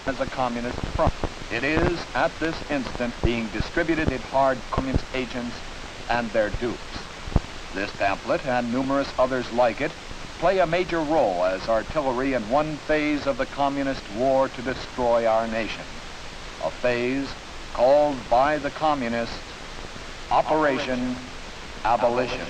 as a communist front. It is, at this instant, being distributed to hard communist agents and their dupes. This pamphlet and numerous others like it play a major role as artillery in one phase of the communist war to destroy our nation, a phase called by the communists Operation Abolition.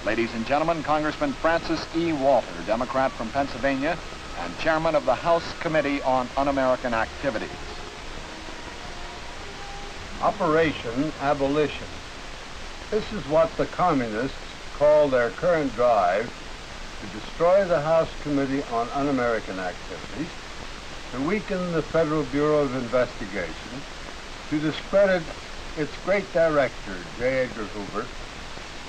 Ladies and gentlemen, Congressman Francis E. Waltner, Democrat from Pennsylvania, and chairman of the House Committee on Un-American Activities. Operation Abolition. This is what the communists call their current drive to destroy the House Committee on Un-American Activities, to weaken the Federal Bureau of Investigation, to discredit its great director, J. Edgar Hoover,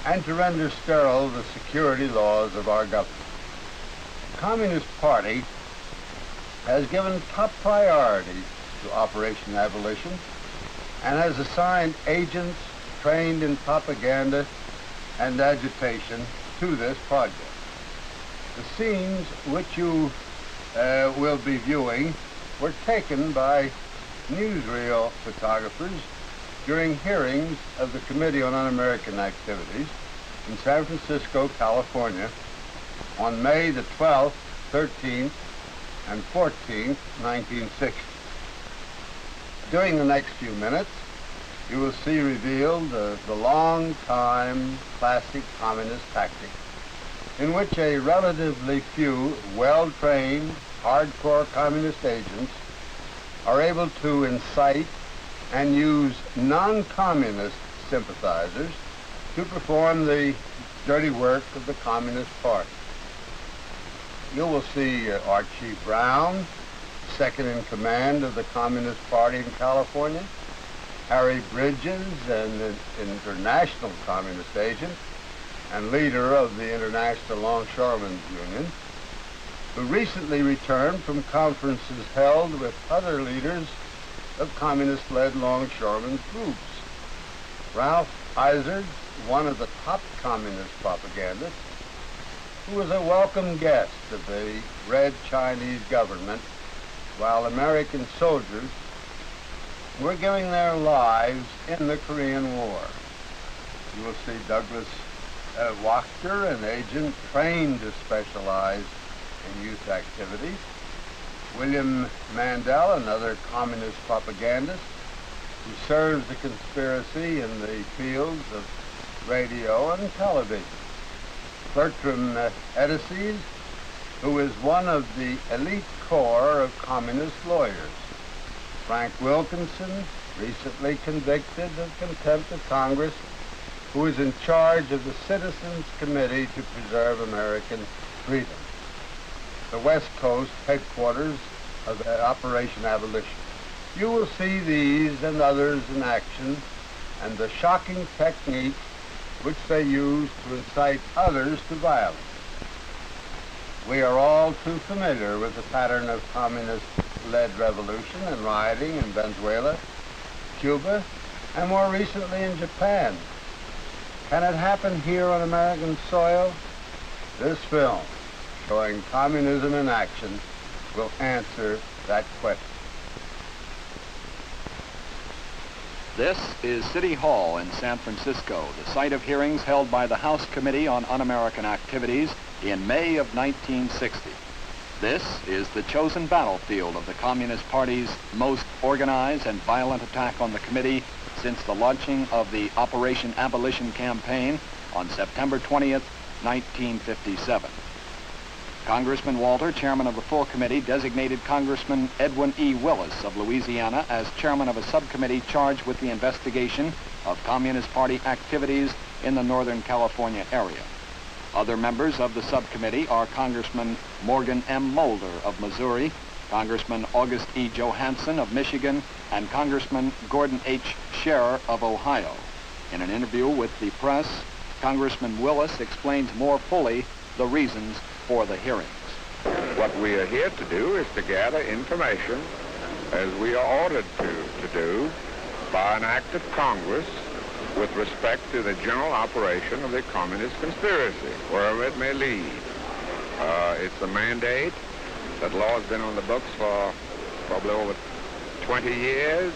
and to render sterile the security laws of our government. The Communist Party has given top priority to Operation Abolition and has assigned agents trained in propaganda and agitation to this project. The scenes which you will be viewing were taken by newsreel photographers during hearings of the Committee on Un-American Activities in San Francisco, California, on May the 12th, 13th, and 14th, 1960. During the next few minutes, you will see revealed the long-time classic communist tactic in which a relatively few well-trained, hardcore communist agents are able to incite and use non-communist sympathizers to perform the dirty work of the Communist Party. You will see Archie Brown, second in command of the Communist Party in California, Harry Bridges, an international communist agent and leader of the International Longshoremen's Union, who recently returned from conferences held with other leaders of communist-led longshoremen's groups. Ralph Izard, one of the top communist propagandists, who was a welcome guest of the Red Chinese government while American soldiers were giving their lives in the Korean War. You will see Douglas Waltner, an agent trained to specialize in youth activities, William Mandel, another communist propagandist who serves the conspiracy in the fields of radio and television. Bertram Edices, who is one of the elite corps of communist lawyers. Frank Wilkinson, recently convicted of contempt of Congress, who is in charge of the Citizens Committee to Preserve American Freedom, the West Coast headquarters of Operation Abolition. You will see these and others in action and the shocking technique which they use to incite others to violence. We are all too familiar with the pattern of communist-led revolution and rioting in Venezuela, Cuba, and more recently in Japan. Can it happen here on American soil? This film, showing communism in action, will answer that question. This is City Hall in San Francisco, the site of hearings held by the House Committee on Un-American Activities in May of 1960. This is the chosen battlefield of the Communist Party's most organized and violent attack on the committee since the launching of the Operation Abolition campaign on September 20th, 1957. Congressman Walter, chairman of the full committee, designated Congressman Edwin E. Willis of Louisiana as chairman of a subcommittee charged with the investigation of Communist Party activities in the Northern California area. Other members of the subcommittee are Congressman Morgan M. Mulder of Missouri, Congressman August E. Johansson of Michigan, and Congressman Gordon H. Scherer of Ohio. In an interview with the press, Congressman Willis explains more fully the reasons for the hearings. What we are here to do is to gather information, as we are ordered to do by an act of Congress, with respect to the general operation of the communist conspiracy, wherever it may lead. It's a mandate. That law has been on the books for probably over 20 years.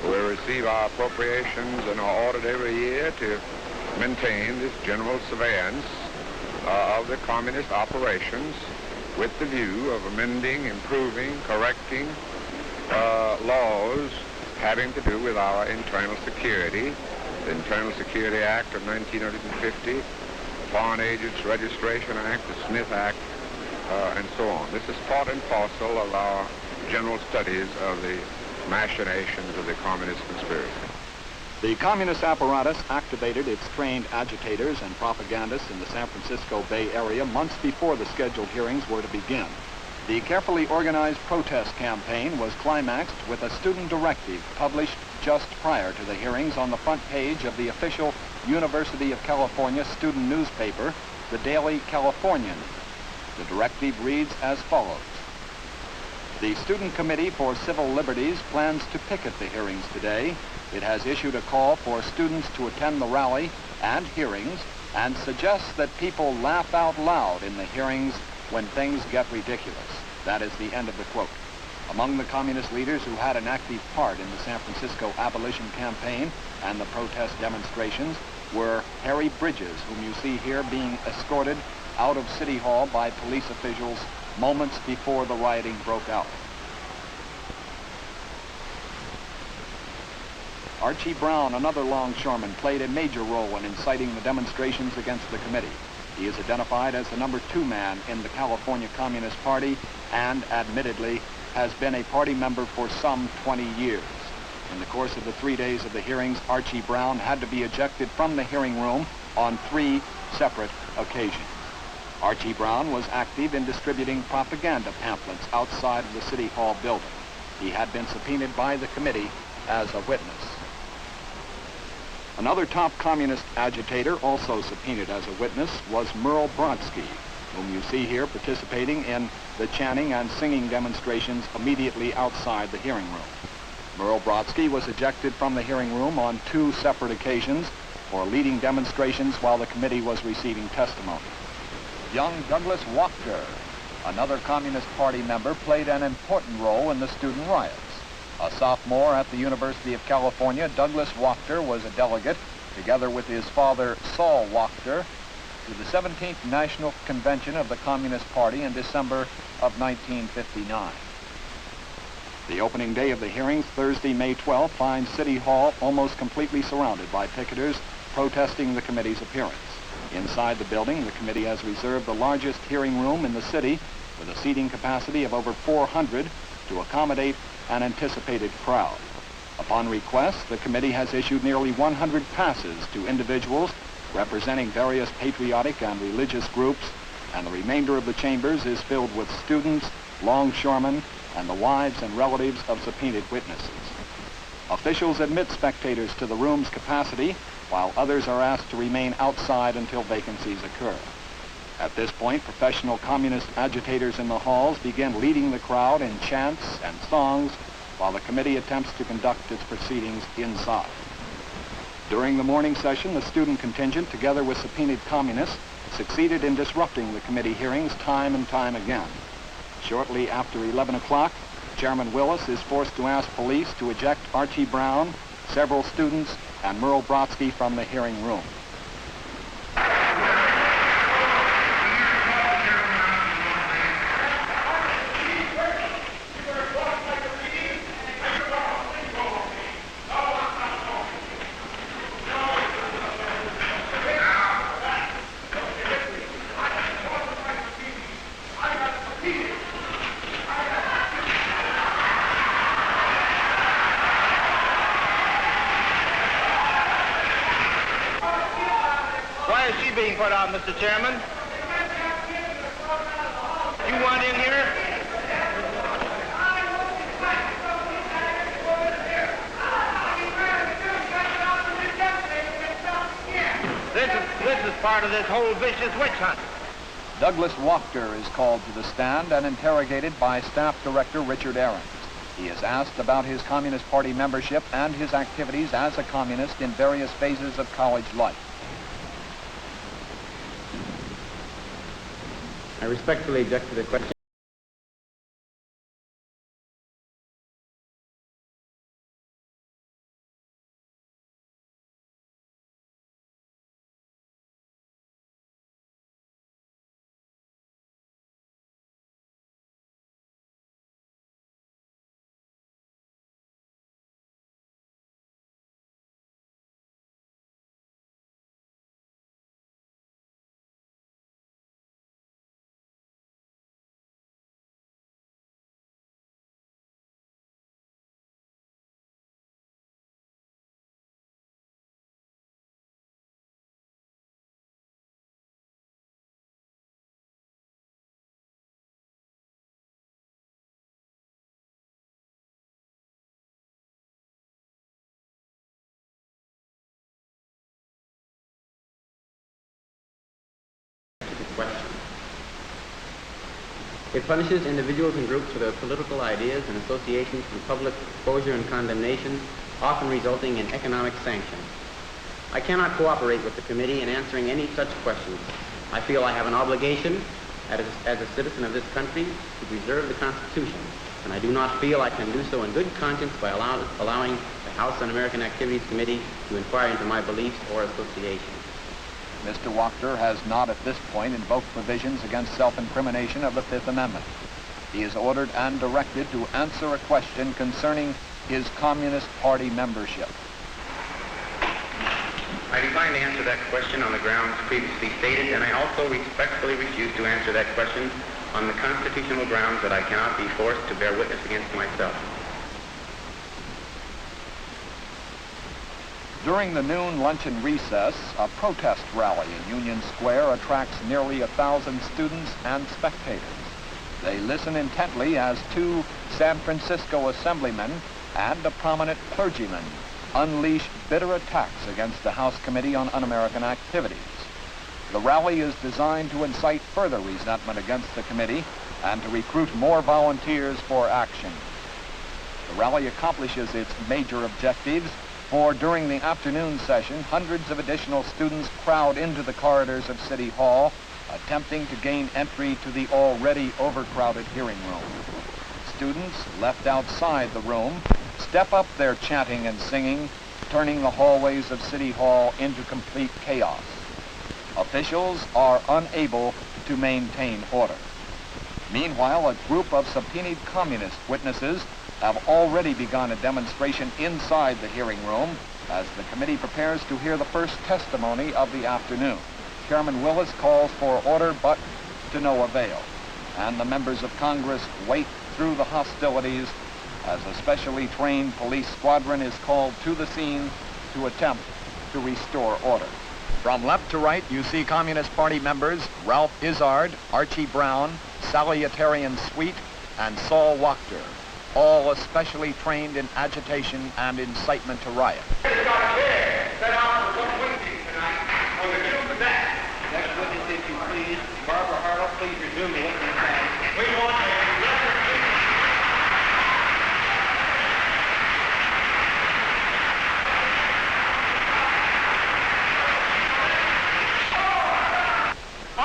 We receive our appropriations and are ordered every year to maintain this general surveillance of the communist operations with the view of amending, improving, correcting laws having to do with our internal security. The Internal Security Act of 1950, Foreign Agents Registration Act, the Smith Act, and so on. This is part and parcel of our general studies of the machinations of the communist conspiracy. The communist apparatus activated its trained agitators and propagandists in the San Francisco Bay Area months before the scheduled hearings were to begin. The carefully organized protest campaign was climaxed with a student directive published just prior to the hearings on the front page of the official University of California student newspaper, the Daily Californian. The directive reads as follows. The Student Committee for Civil Liberties plans to picket the hearings today. It has issued a call for students to attend the rally and hearings and suggests that people laugh out loud in the hearings when things get ridiculous. That is the end of the quote. Among the communist leaders who had an active part in the San Francisco Abolition campaign and the protest demonstrations were Harry Bridges, whom you see here being escorted out of City Hall by police officials moments before the rioting broke out. Archie Brown, another longshoreman, played a major role in inciting the demonstrations against the committee. He is identified as the number 2 man in the California Communist Party and, admittedly, has been a party member for some 20 years. In the course of the 3 days of the hearings, Archie Brown had to be ejected from the hearing room on 3 separate occasions. Archie Brown was active in distributing propaganda pamphlets outside of the City Hall building. He had been subpoenaed by the committee as a witness. Another top communist agitator also subpoenaed as a witness was Merle Brodsky, whom you see here participating in the chanting and singing demonstrations immediately outside the hearing room. Merle Brodsky was ejected from the hearing room on 2 separate occasions for leading demonstrations while the committee was receiving testimony. Young Douglas Waltner, another Communist Party member, played an important role in the student riots. A sophomore at the University of California, Douglas Waltner was a delegate, together with his father, Saul Waltner, to the 17th National Convention of the Communist Party in December of 1959. The opening day of the hearings, Thursday, May 12th, finds City Hall almost completely surrounded by picketers protesting the committee's appearance. Inside the building, the committee has reserved the largest hearing room in the city with a seating capacity of over 400 to accommodate an anticipated crowd. Upon request, the committee has issued nearly 100 passes to individuals representing various patriotic and religious groups, and the remainder of the chambers is filled with students, longshoremen, and the wives and relatives of subpoenaed witnesses. Officials admit spectators to the room's capacity, while others are asked to remain outside until vacancies occur. At this point, professional communist agitators in the halls begin leading the crowd in chants and songs while the committee attempts to conduct its proceedings inside. During the morning session, the student contingent, together with subpoenaed communists, succeeded in disrupting the committee hearings time and time again. Shortly after 11 o'clock, Chairman Willis is forced to ask police to eject Archie Brown, several students, and Merle Brodsky from the hearing room. Why is she being put out, Mr. Chairman? You want in here? This is part of this whole vicious witch hunt. Douglas Waltner is called to the stand and interrogated by Staff Director Richard Ahrens. He is asked about his Communist Party membership and his activities as a communist in various phases of college life. I respectfully object to the question. Question. It punishes individuals and groups for their political ideas and associations from public exposure and condemnation, often resulting in economic sanctions. I cannot cooperate with the committee in answering any such questions. I feel I have an obligation as a citizen of this country to preserve the Constitution, and I do not feel I can do so in good conscience by allowing the House Un-American Activities Committee to inquire into my beliefs or associations. Mr. Waltner has not at this point invoked provisions against self-incrimination of the Fifth Amendment. He is ordered and directed to answer a question concerning his Communist Party membership. I decline to answer that question on the grounds previously stated, and I also respectfully refuse to answer that question on the constitutional grounds that I cannot be forced to bear witness against myself. During the noon luncheon recess, a protest rally in Union Square attracts nearly 1,000 students and spectators. They listen intently as two San Francisco assemblymen and a prominent clergyman unleash bitter attacks against the House Committee on Un-American Activities. The rally is designed to incite further resentment against the committee and to recruit more volunteers for action. The rally accomplishes its major objectives, for during the afternoon session, hundreds of additional students crowd into the corridors of City Hall, attempting to gain entry to the already overcrowded hearing room. Students left outside the room step up their chanting and singing, turning the hallways of City Hall into complete chaos. Officials are unable to maintain order. Meanwhile, a group of subpoenaed communist witnesses have already begun a demonstration inside the hearing room as the committee prepares to hear the first testimony of the afternoon. Chairman Willis calls for order, but to no avail, and the members of Congress wait through the hostilities as a specially trained police squadron is called to the scene to attempt to restore order. From left to right, you see Communist Party members Ralph Izzard, Archie Brown, Salutarian Sweet, and Saul Wachter, all especially trained in agitation and incitement to riot. Next witness, if you please. Barbara Harlow, please resume the witness stand. We want to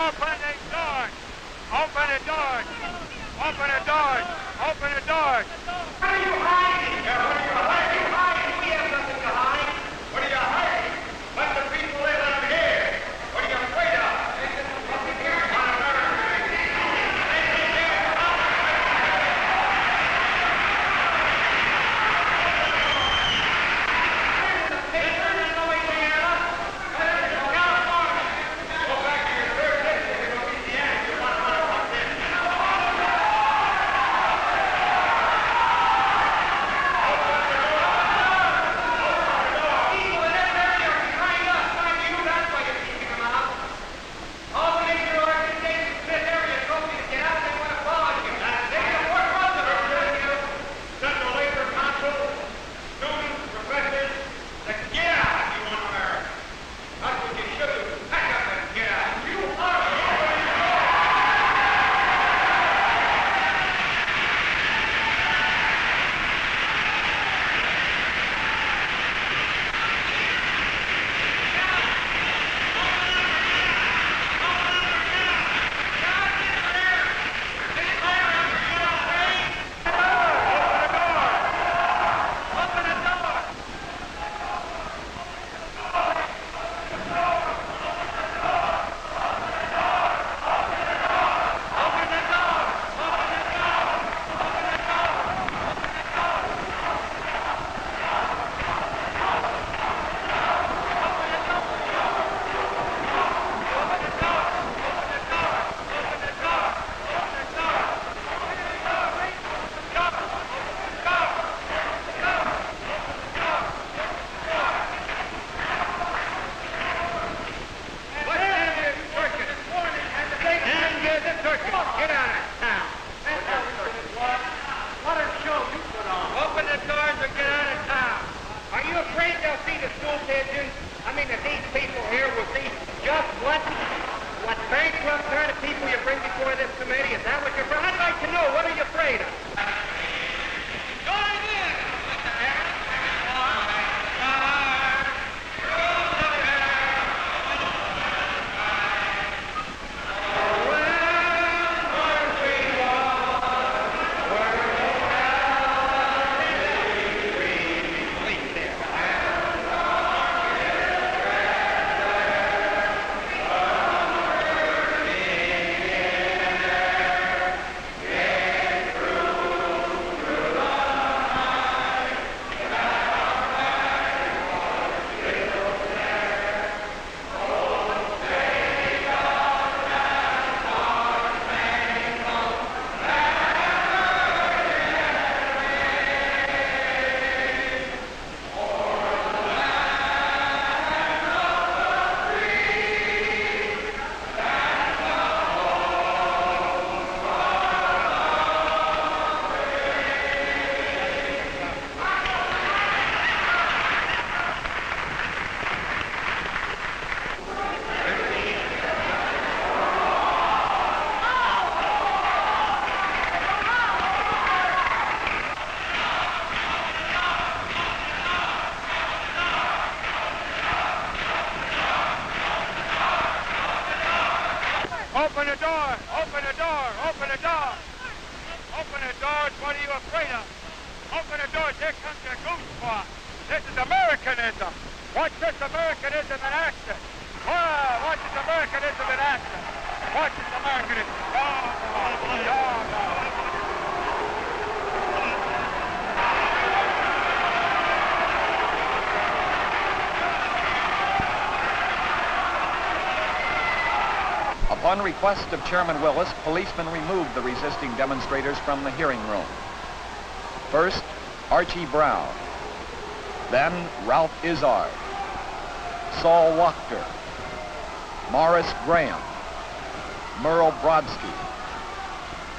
open the doors! Open the doors! Open the doors! Open the doors! What are you hiding? What are you hiding? We have nothing to hide. What are you see the school pigeons? I mean, that these people here will see just what bankrupt kind of people you bring before this committee. Is that what you're afraid? I'd like to know, what are you afraid of? Open the door! Open the door! Open the door! Open the doors! What are you afraid of? Open the doors! Here comes your goose squad! This is Americanism! Watch this Americanism in action! Wow! Watch this Americanism in action! Watch this Americanism! Upon request of Chairman Willis, policemen removed the resisting demonstrators from the hearing room. First, Archie Brown, then Ralph Izzard, Saul Waltner, Morris Graham, Merle Brodsky,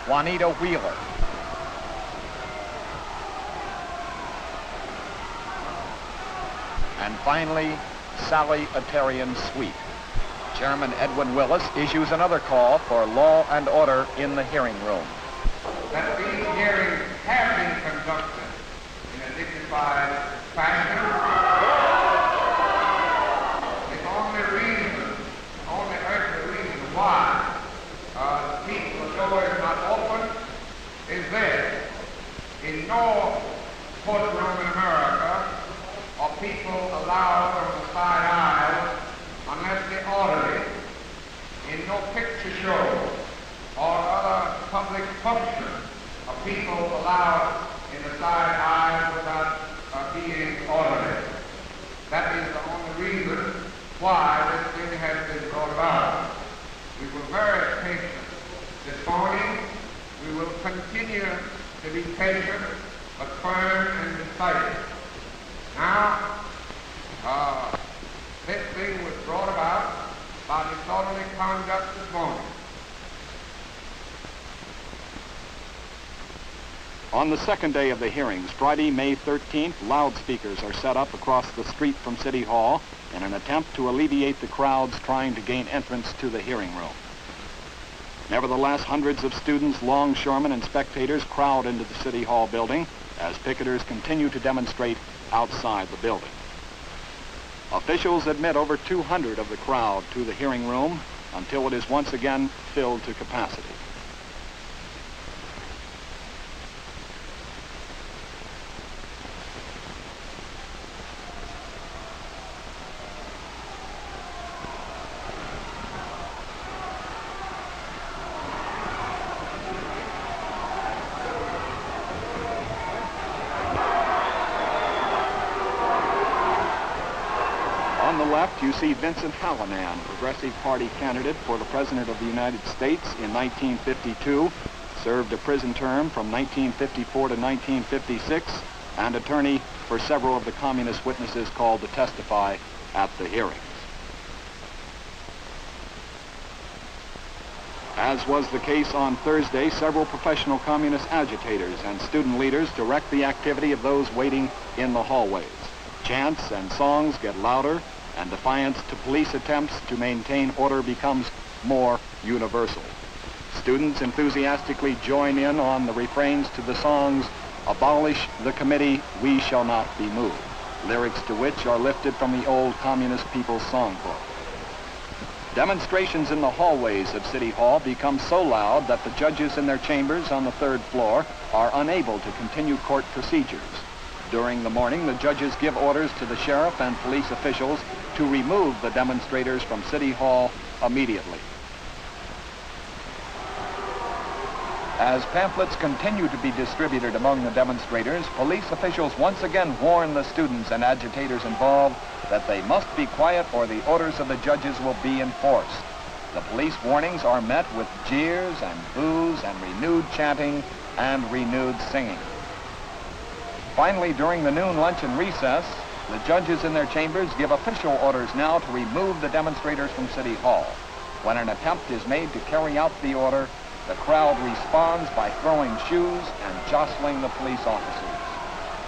Juanita Wheeler, and finally, Sally Atarian Sweet. Chairman Edwin Willis issues another call for law and order in the hearing room. That these hearings have been conducted in a dignified fashion. The only earthly reason why the door is not open is this. In no courtroom in America are people allowed from the side aisle unless they order it. In no picture show or other public function are people allowed in the side aisle without being ordered. That is the only reason why this thing has been brought about. We were very patient this morning. We will continue to be patient but firm and decisive. Now, this thing was brought about by disorderly conduct this morning. On the second day of the hearings, Friday, May 13th, loudspeakers are set up across the street from City Hall in an attempt to alleviate the crowds trying to gain entrance to the hearing room. Nevertheless, hundreds of students, longshoremen, and spectators crowd into the City Hall building as picketers continue to demonstrate outside the building. Officials admit over 200 of the crowd to the hearing room until it is once again filled to capacity. On the left, you see Vincent Holinam, Progressive Party candidate for the President of the United States in 1952, served a prison term from 1954 to 1956, and attorney for several of the communist witnesses called to testify at the hearings. As was the case on Thursday, several professional communist agitators and student leaders direct the activity of those waiting in the hallways. Chants and songs get louder, and defiance to police attempts to maintain order becomes more universal. Students enthusiastically join in on the refrains to the songs, "Abolish the Committee, We Shall Not Be Moved," lyrics to which are lifted from the old Communist People's Songbook. Demonstrations in the hallways of City Hall become so loud that the judges in their chambers on the 3rd floor are unable to continue court procedures. During the morning, the judges give orders to the sheriff and police officials to remove the demonstrators from City Hall immediately. As pamphlets continue to be distributed among the demonstrators, police officials once again warn the students and agitators involved that they must be quiet or the orders of the judges will be enforced. The police warnings are met with jeers and boos and renewed chanting and renewed singing. Finally, during the noon luncheon recess, the judges in their chambers give official orders now to remove the demonstrators from City Hall. When an attempt is made to carry out the order, the crowd responds by throwing shoes and jostling the police officers.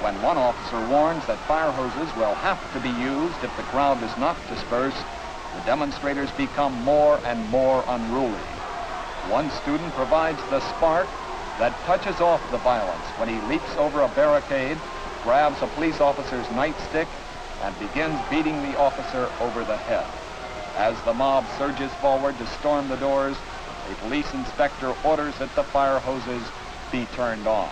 When one officer warns that fire hoses will have to be used if the crowd does not disperse, the demonstrators become more and more unruly. One student provides the spark that touches off the violence when he leaps over a barricade, grabs a police officer's nightstick, and begins beating the officer over the head. As the mob surges forward to storm the doors, a police inspector orders that the fire hoses be turned on.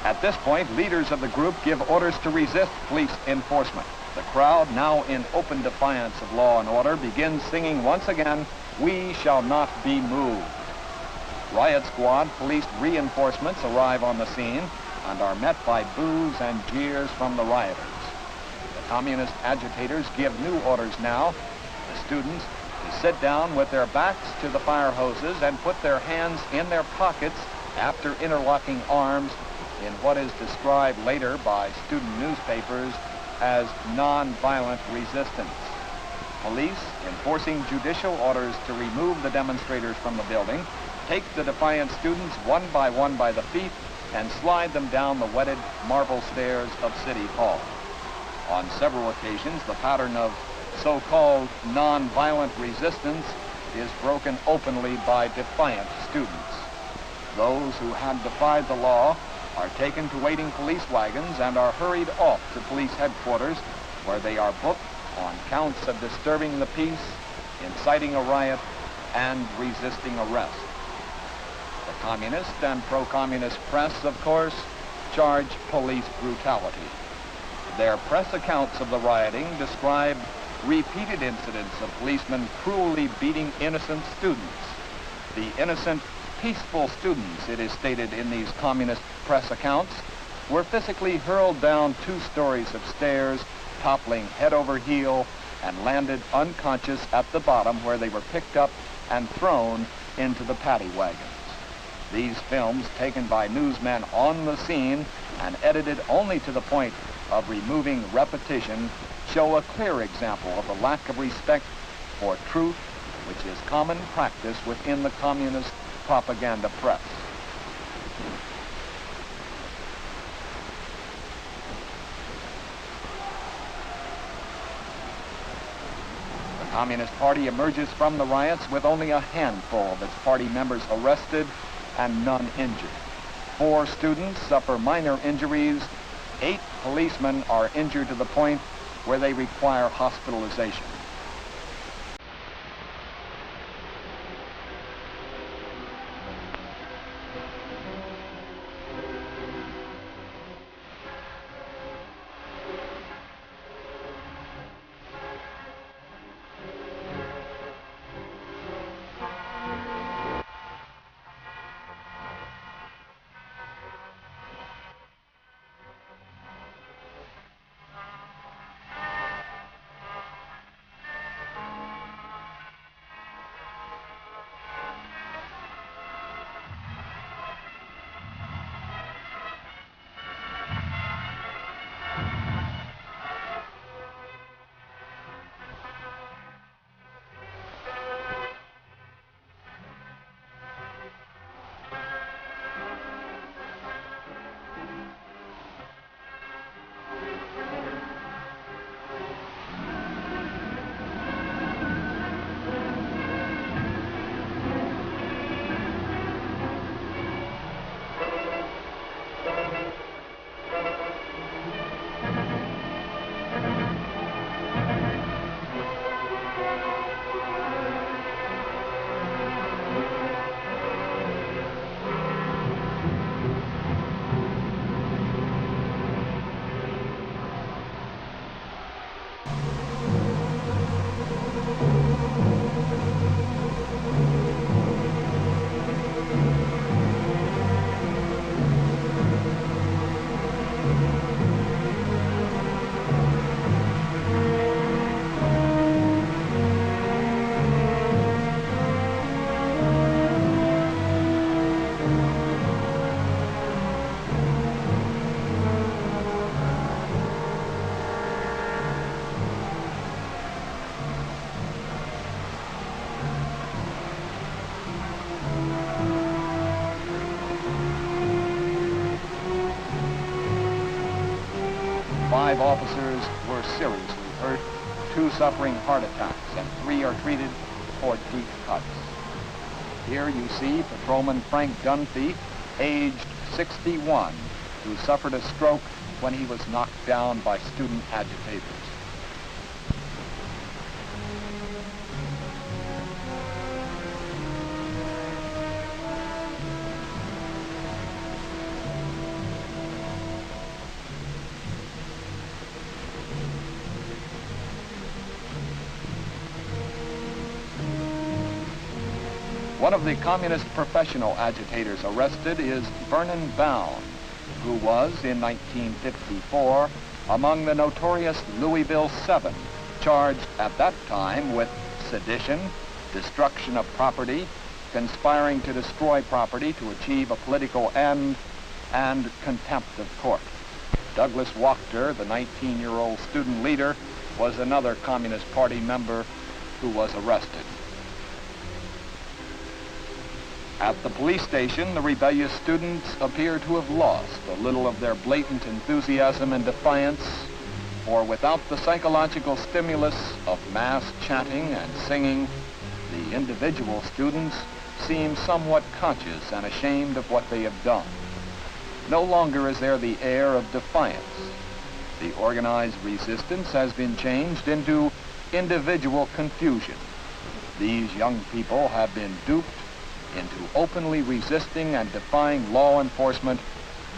At this point, leaders of the group give orders to resist police enforcement. The crowd, now in open defiance of law and order, begins singing once again, "We shall not be moved." Riot squad police reinforcements arrive on the scene and are met by boos and jeers from the rioters. The communist agitators give new orders now. The students to sit down with their backs to the fire hoses and put their hands in their pockets after interlocking arms in what is described later by student newspapers as non-violent resistance. Police, enforcing judicial orders to remove the demonstrators from the building, take the defiant students one by the feet and slide them down the wetted marble stairs of City Hall. On several occasions, the pattern of so-called non-violent resistance is broken openly by defiant students. Those who had defied the law are taken to waiting police wagons and are hurried off to police headquarters, where they are booked on counts of disturbing the peace, inciting a riot, and resisting arrest. The communist and pro-communist press, of course, charge police brutality. Their press accounts of the rioting describe repeated incidents of policemen cruelly beating innocent students. The innocent, peaceful students, it is stated in these communist press accounts, were physically hurled down 2 stories of stairs, toppling head over heel, and landed unconscious at the bottom, where they were picked up and thrown into the paddy wagons. These films, taken by newsmen on the scene and edited only to the point of removing repetition, show a clear example of the lack of respect for truth, which is common practice within the communist propaganda press. The Communist Party emerges from the riots with only a handful of its party members arrested and none injured. 4 students suffer minor injuries. 8 policemen are injured to the point where they require hospitalization. 5 officers were seriously hurt, 2 suffering heart attacks, and 3 are treated for deep cuts. Here you see Patrolman Frank Dunphy, aged 61, who suffered a stroke when he was knocked down by student agitators. One of the communist professional agitators arrested is Vernon Bound, who was, in 1954, among the notorious Louisville Seven, charged at that time with sedition, destruction of property, conspiring to destroy property to achieve a political end, and contempt of court. Douglas Waltner, the 19-year-old student leader, was another Communist Party member who was arrested. At the police station, the rebellious students appear to have lost a little of their blatant enthusiasm and defiance, for without the psychological stimulus of mass chanting and singing, the individual students seem somewhat conscious and ashamed of what they have done. No longer is there the air of defiance. The organized resistance has been changed into individual confusion. These young people have been duped into openly resisting and defying law enforcement,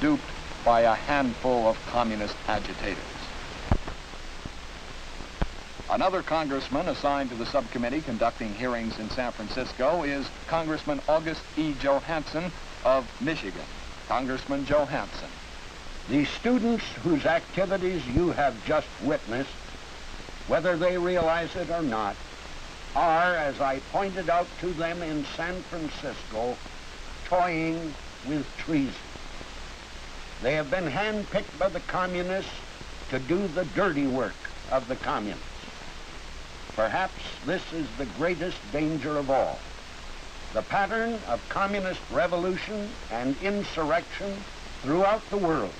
duped by a handful of communist agitators. Another congressman assigned to the subcommittee conducting hearings in San Francisco is Congressman August E. Johansson of Michigan. Congressman Johansson. The students whose activities you have just witnessed, whether they realize it or not, are, as I pointed out to them in San Francisco, toying with treason. They have been handpicked by the communists to do the dirty work of the communists. Perhaps this is the greatest danger of all. The pattern of communist revolution and insurrection throughout the world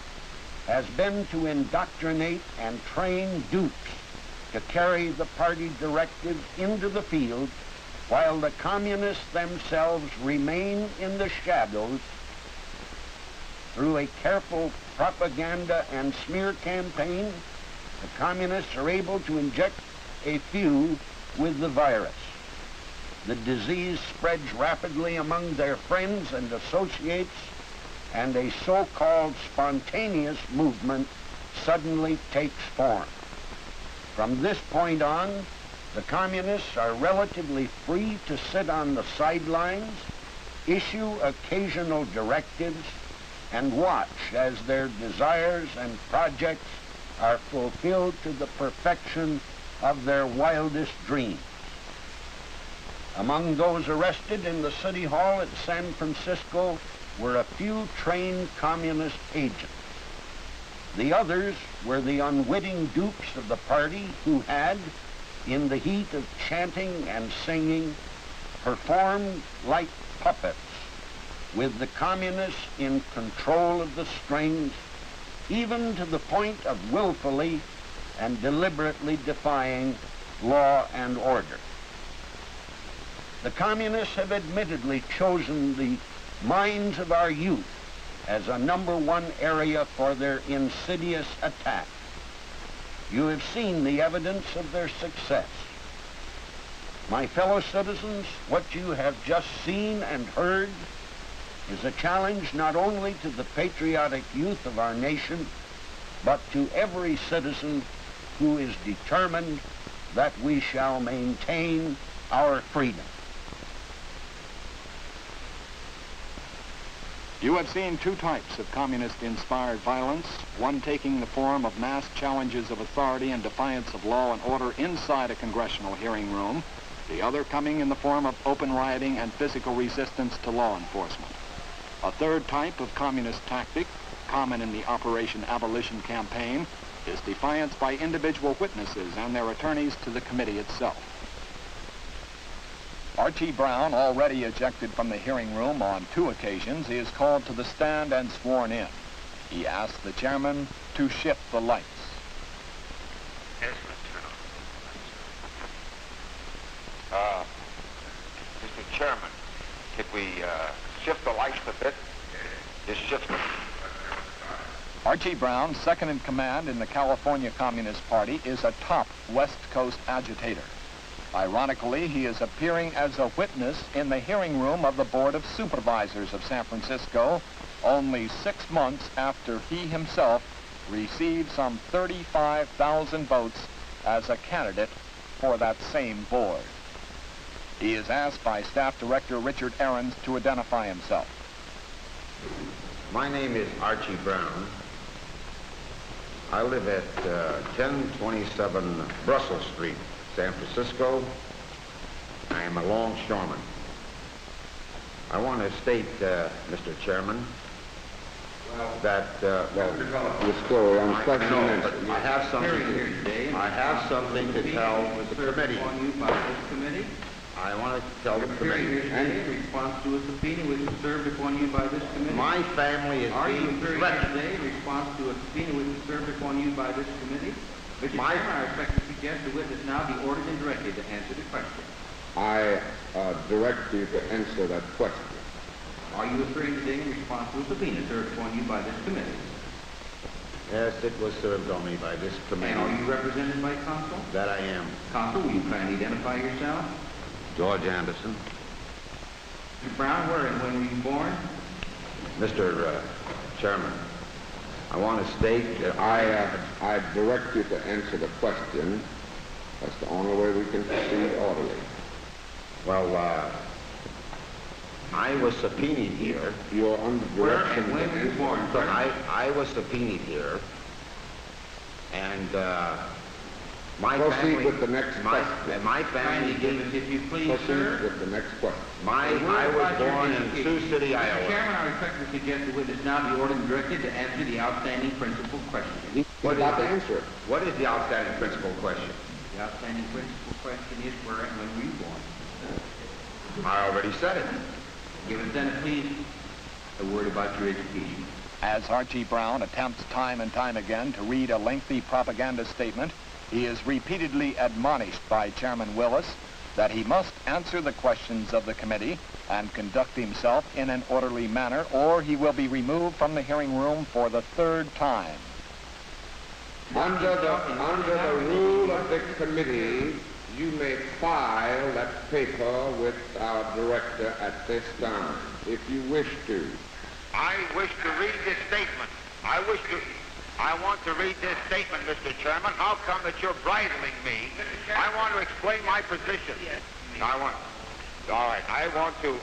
has been to indoctrinate and train dupes to carry the party directives into the field, while the communists themselves remain in the shadows. Through a careful propaganda and smear campaign, the communists are able to inject a few with the virus. The disease spreads rapidly among their friends and associates, and a so-called spontaneous movement suddenly takes form. From this point on, the communists are relatively free to sit on the sidelines, issue occasional directives, and watch as their desires and projects are fulfilled to the perfection of their wildest dreams. Among those arrested in the City Hall at San Francisco were a few trained communist agents. The others were the unwitting dupes of the party who had, in the heat of chanting and singing, performed like puppets, with the communists in control of the strings, even to the point of willfully and deliberately defying law and order. The communists have admittedly chosen the minds of our youth as a #1 area for their insidious attack. You have seen the evidence of their success. My fellow citizens, what you have just seen and heard is a challenge not only to the patriotic youth of our nation, but to every citizen who is determined that we shall maintain our freedom. You have seen two types of communist-inspired violence, one taking the form of mass challenges of authority and defiance of law and order inside a congressional hearing room, the other coming in the form of open rioting and physical resistance to law enforcement. A third type of communist tactic, common in the Operation Abolition campaign, is defiance by individual witnesses and their attorneys to the committee itself. Archie Brown, already ejected from the hearing room on 2 occasions, is called to the stand and sworn in. He asks the chairman to shift the lights. Yes, Mr. Mr. Chairman, could we shift the lights a bit? Just shift them. Archie Brown, second in command in the California Communist Party, is a top West Coast agitator. Ironically, he is appearing as a witness in the hearing room of the Board of Supervisors of San Francisco only 6 months after he himself received some 35,000 votes as a candidate for that same board. He is asked by Staff Director Richard Ahrens to identify himself. My name is Archie Brown. I live at 1027 Brussels Street, San Francisco. I am a longshoreman. I want to state, Mr. Chairman, that, Let's go on question and answer. I have something to tell the committee. I want to tell the committee. In response to a subpoena which was served upon you by this committee. My family is being threatened. Today in response to a subpoena which was served upon you by this committee. Mr. Chairman, I respectfully suggest the witness now be ordered and directed to answer the question. I direct you to answer that question. Are you appearing today in response to a subpoena served upon you by this committee? Yes, it was served on me by this committee. And are you represented by counsel? That I am. Counsel, will you kindly identify yourself? George Anderson. Mr. Brown, where and when were you born? Mr. Chairman, I want to state that I direct you to answer the question. That's the only way we can proceed orderly. well, I was subpoenaed here. You're under Where direction. and when were you born? I was subpoenaed here, and my Proceed family... with the next question. My family Kindly give us, if you please, Proceed sir. with the next question. I was born in Sioux City, Mr. Iowa. Chairman, I respectfully suggest the witness now be ordered and directed to answer the outstanding principal question. He's about to answer it. What is the outstanding principal question? The outstanding principal question is where and when were you born? I already said it. Give us then, please, a word about your education. As Archie Brown attempts time and time again to read a lengthy propaganda statement, he is repeatedly admonished by Chairman Willis that he must answer the questions of the committee and conduct himself in an orderly manner, or he will be removed from the hearing room for the 3rd time. Under the rule of the committee, you may file that paper with our director at this time, if you wish to. I wish to read this statement. I want to read this statement, Mr. Chairman. How come that you're bridling me? I want to explain my position. All right, I want to.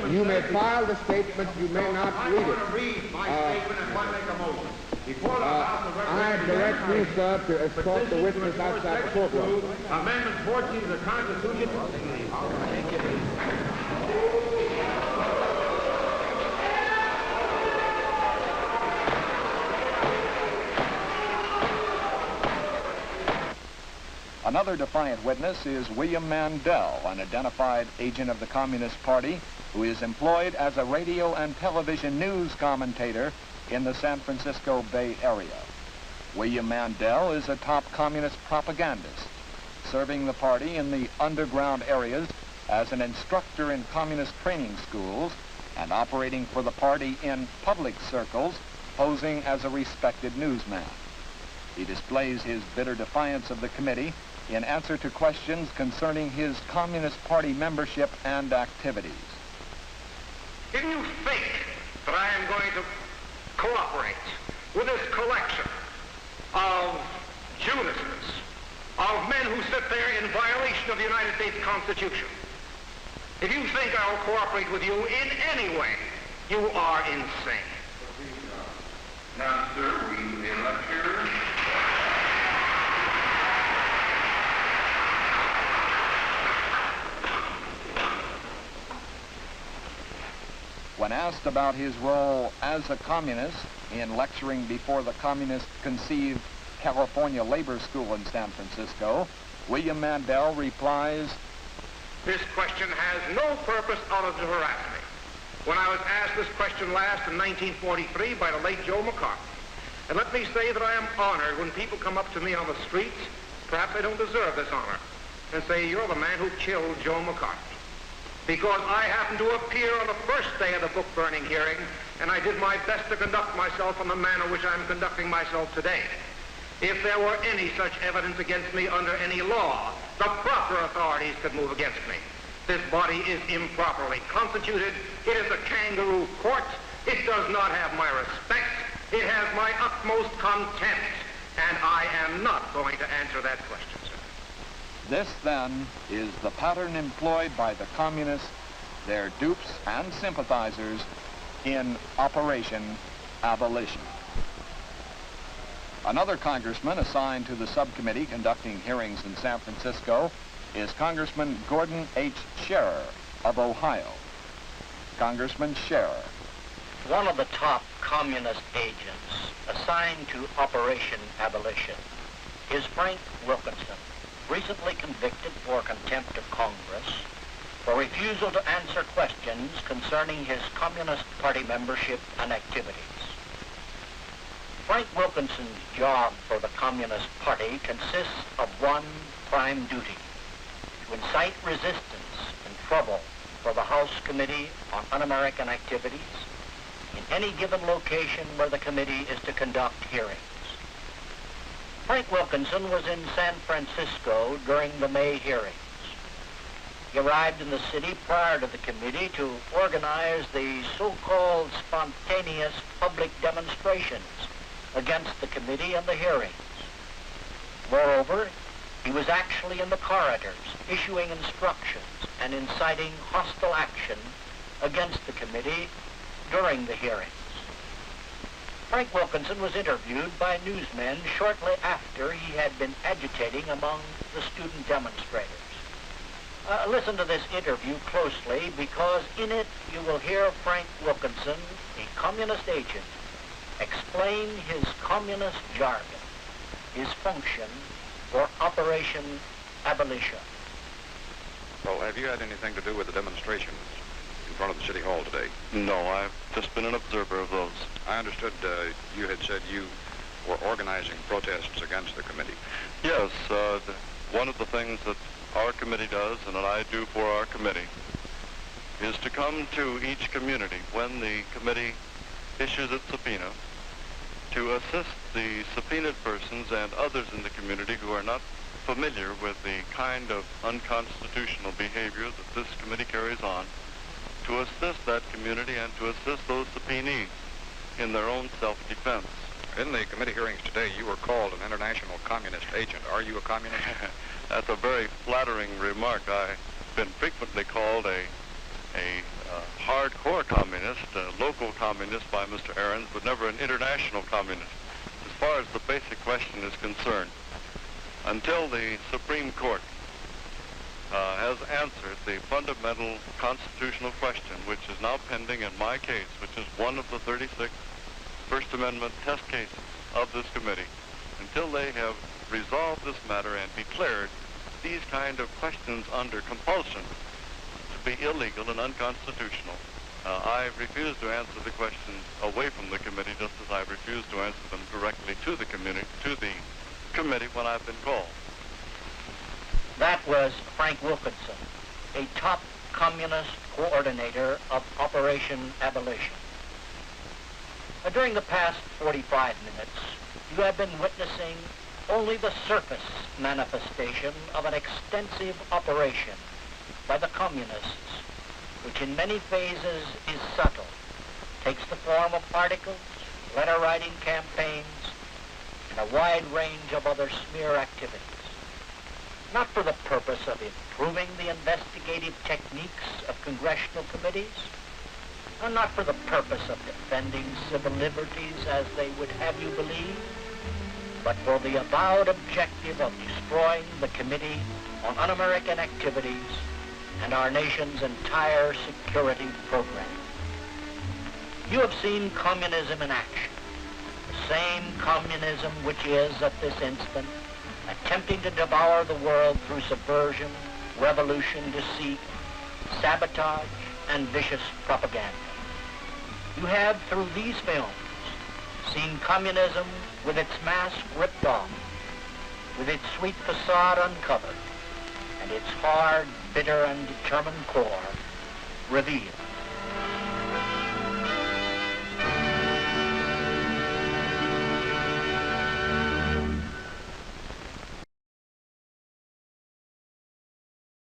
You may file the statement, you may not read it. I want to read my statement and I make a motion. I direct you, sir, to escort the witness outside the courtroom. Amendment 14 of the Constitution. Another defiant witness is William Mandel, an identified agent of the Communist Party who is employed as a radio and television news commentator in the San Francisco Bay Area. William Mandel is a top communist propagandist, serving the party in the underground areas as an instructor in communist training schools and operating for the party in public circles, posing as a respected newsman. He displays his bitter defiance of the committee in answer to questions concerning his Communist Party membership and activities. If you think that I am going to cooperate with this collection of Judases, of men of the United States Constitution. If you think I'll cooperate with you in any way, you are insane. Now, sir, we lecture. When asked about his role as a communist in lecturing before the communist-conceived California Labor School in San Francisco, William Mandel replies, "This question has no purpose other than to harass me. When I was asked this question last in 1943 by the late Joe McCarthy, and let me say that I am honored when people come up to me on the streets, perhaps I don't deserve this honor, and say, you're the man who killed Joe McCarthy. Because I happened to appear on the first day of the book burning hearing, and I did my best to conduct myself in the manner which I'm conducting myself today. If there were any such evidence against me under any law, the proper authorities could move against me. This body is improperly constituted. It is a kangaroo court. It does not have my respect. It has my utmost contempt, and I am not going to answer that question, sir." This, then, is the pattern employed by the communists, their dupes and sympathizers in Operation Abolition. Another congressman assigned to the subcommittee conducting hearings in San Francisco is Congressman Gordon H. Scherer of Ohio. Congressman Scherer. One of the top communist agents assigned to Operation Abolition is Frank Wilkinson, recently convicted for contempt of Congress for refusal to answer questions concerning his Communist Party membership and activities. Frank Wilkinson's job for the Communist Party consists of one prime duty: to incite resistance and trouble for the House Committee on Un-American Activities in any given location where the committee is to conduct hearings. Frank Wilkinson was in San Francisco during the May hearings. He arrived in the city prior to the committee to organize the so-called spontaneous public demonstrations against the committee and the hearings. Moreover, he was actually in the corridors issuing instructions and inciting hostile action against the committee during the hearings. Frank Wilkinson was interviewed by newsmen shortly after he had been agitating among the student demonstrators. Listen to this interview closely, because in it you will hear Frank Wilkinson, a communist agent, explain his communist jargon, his function for Operation Abolition. Well, have you had anything to do with the demonstrations in front of the City Hall today? No, I've just been an observer of those. I understood you had said you were organizing protests against the committee. Yes, one of the things that our committee does, and that I do for our committee, is to come to each community when the committee issues its subpoena to assist the subpoenaed persons and others in the community who are not familiar with the kind of unconstitutional behavior that this committee carries on, to assist that community and to assist those subpoenees in their own self-defense. In the committee hearings today, you were called an international communist agent. Are you a communist? That's a very flattering remark. I've been frequently called a hardcore communist, a local communist by Mr. Ahrens, but never an international communist. As far as the basic question is concerned, until the Supreme Court has answered the fundamental constitutional question, which is now pending in my case, which is one of the 36 First Amendment test cases of this committee, until they have resolved this matter and declared these kind of questions under compulsion to be illegal and unconstitutional, I refuse to answer the questions away from the committee, just as I refuse to answer them directly to the committee when I've been called. That was Frank Wilkinson, a top communist coordinator of Operation Abolition. During the past 45 minutes, you have been witnessing only the surface manifestation of an extensive operation by the communists, which in many phases is subtle, takes the form of articles, letter-writing campaigns, and a wide range of other smear activities. not for the purpose of improving the investigative techniques of congressional committees, and not for the purpose of defending civil liberties as they would have you believe, but for the avowed objective of destroying the Committee on Un-American Activities and our nation's entire security program. You have seen communism in action, the same communism which is, at this instant, attempting to devour the world through subversion, revolution, deceit, sabotage, and vicious propaganda. You have, through these films, seen communism with its mask ripped off, with its sweet facade uncovered, and its hard, bitter, and determined core revealed.